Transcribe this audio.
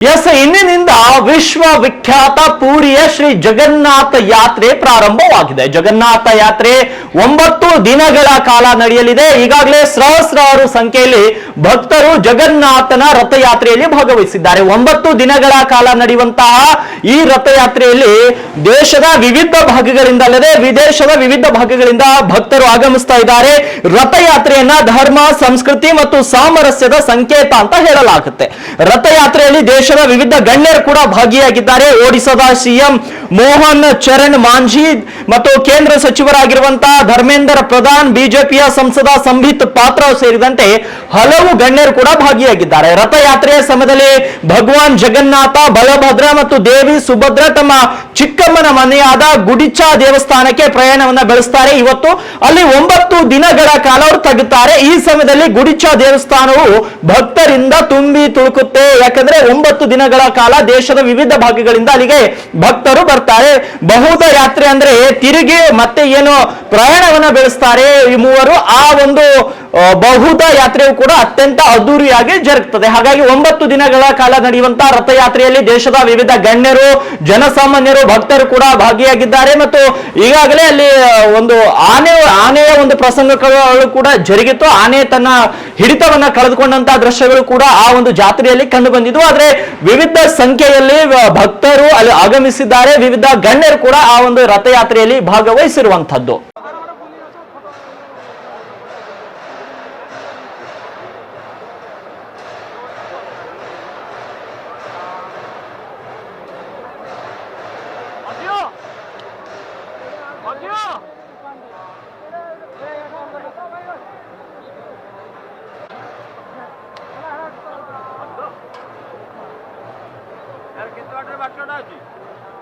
S, ಇಂದಿನಿಂದ ವಿಶ್ವವಿಖ್ಯಾತ ಪೂರಿಯ ಶ್ರೀ ಜಗನ್ನಾಥ ಯಾತ್ರೆ ಪ್ರಾರಂಭವಾಗಿದೆ. ಜಗನ್ನಾಥ ಯಾತ್ರೆ 9 ದಿನಗಳ ಕಾಲ ನಡೆಯಲಿದೆ. ಈಗಾಗಲೇ ಸಹಸ್ರಾರು ಸಂಖ್ಯೆಯಲ್ಲಿ ಭಕ್ತರು ಜಗನ್ನಾಥನ ರಥಯಾತ್ರೆಯಲ್ಲಿ ಭಾಗವಹಿಸಿದ್ದಾರೆ. 9 ದಿನಗಳ ಕಾಲ ನಡೆಯುವಂತಹ ಈ ರಥಯಾತ್ರೆಯಲ್ಲಿ ದೇಶದ ವಿವಿಧ ಭಾಗಗಳಿಂದ ಅಲ್ಲದೆ ವಿದೇಶದ ವಿವಿಧ ಭಾಗಗಳಿಂದ ಭಕ್ತರು ಆಗಮಿಸ್ತಾ ಇದ್ದಾರೆ. ರಥಯಾತ್ರೆಯನ್ನ ಧರ್ಮ, ಸಂಸ್ಕೃತಿ ಮತ್ತು ಸಾಮರಸ್ಯದ ಸಂಕೇತ ಅಂತ ಹೇಳಲಾಗುತ್ತೆ. ರಥಯಾತ್ರೆಯಲ್ಲಿ ದೇಶದ ವಿವಿಧ ಗಣ್ಯರು ಕೂಡ ಭಾಗಿಯಾಗಿದ್ದಾರೆ. ಒಡಿಶಾದ ಸಿಎಂ ಮೋಹನ್ ಚರಣ್ ಮಾಂಝಿ ಮತ್ತು ಕೇಂದ್ರ ಸಚಿವರಾಗಿರುವಂತಹ ಧರ್ಮೇಂದ್ರ ಪ್ರಧಾನ್, ಬಿಜೆಪಿಯ ಸಂಸದ ಸಂಬಿತ್ ಪಾತ್ರ ಸೇರಿದಂತೆ ಹಲವು ಗಣ್ಯರು ಕೂಡ ಭಾಗಿಯಾಗಿದ್ದಾರೆ. ರಥಯಾತ್ರೆಯ ಸಮಯದಲ್ಲಿ ಭಗವಾನ್ ಜಗನ್ನಾಥ, ಬಲಭದ್ರ ಮತ್ತು ದೇವಿ ಸುಭದ್ರ ತಮ್ಮ ಚಿಕ್ಕಮ್ಮನ ಮನೆಯಾದ ಗುಡಿಚಾ ದೇವಸ್ಥಾನಕ್ಕೆ ಪ್ರಯಾಣವನ್ನ ಬೆಳೆಸ್ತಾರೆ. ಇವತ್ತು ಅಲ್ಲಿ 9 ದಿನಗಳ ಕಾಲ ಅವರು ತಗುತ್ತಾರೆ. ಈ ಸಮಯದಲ್ಲಿ ಗುಡಿಚಾ ದೇವಸ್ಥಾನವು ಭಕ್ತರಿಂದ ತುಂಬಿ ತುಳುಕುತ್ತೆ. ಯಾಕಂದ್ರೆ 9 ದಿನಗಳ ಕಾಲ ದೇಶದ ವಿವಿಧ ಭಾಗಗಳಿಂದ ಅಲ್ಲಿಗೆ ಭಕ್ತರು ಬರ್ತಾರೆ. ಬಹುದ ಯಾತ್ರೆ ಅಂದ್ರೆ ತಿರುಗಿ ಮತ್ತೆ ಏನು ಪ್ರಯಾಣವನ್ನ ಬೆಳೆಸ್ತಾರೆ ಈ ಮೂವರು. ಆ ಒಂದು ಬಹುದ ಯಾತ್ರೆಯು ಕೂಡ ಅತ್ಯಂತ ಅದ್ದೂರಿಯಾಗಿ ಜರುಗುತ್ತದೆ. ಹಾಗಾಗಿ 9 ದಿನಗಳ ಕಾಲ ನಡೆಯುವಂತಹ ರಥಯಾತ್ರೆಯಲ್ಲಿ ದೇಶದ ವಿವಿಧ ಗಣ್ಯರು, ಜನಸಾಮಾನ್ಯರು, ಭಕ್ತರು ಕೂಡ ಭಾಗಿಯಾಗಿದ್ದಾರೆ. ಮತ್ತು ಈಗಾಗಲೇ ಅಲ್ಲಿ ಒಂದು ಆನೆಯ ಒಂದು ಪ್ರಸಂಗಗಳು ಕೂಡ ಜರುಗಿತ್ತು. ಆನೆ ತನ್ನ ಹಿಡಿತವನ್ನ ಕಳೆದುಕೊಂಡಂತಹ ದೃಶ್ಯಗಳು ಕೂಡ ಆ ಒಂದು ಜಾತ್ರೆಯಲ್ಲಿ ಕಂಡು ಬಂದಿದ್ದು. ಆದ್ರೆ ವಿವಿಧ ಸಂಖ್ಯೆಯಲ್ಲಿ ಭಕ್ತರು ಅಲ್ಲಿ ಆಗಮಿಸಿದ್ದಾರೆ. ವಿವಿಧ ಗಣ್ಯರು ಕೂಡ ಆ ಒಂದು ರಥಯಾತ್ರೆಯಲ್ಲಿ ಭಾಗವಹಿಸಿರುವಂತದ್ದು. कितने बाटलो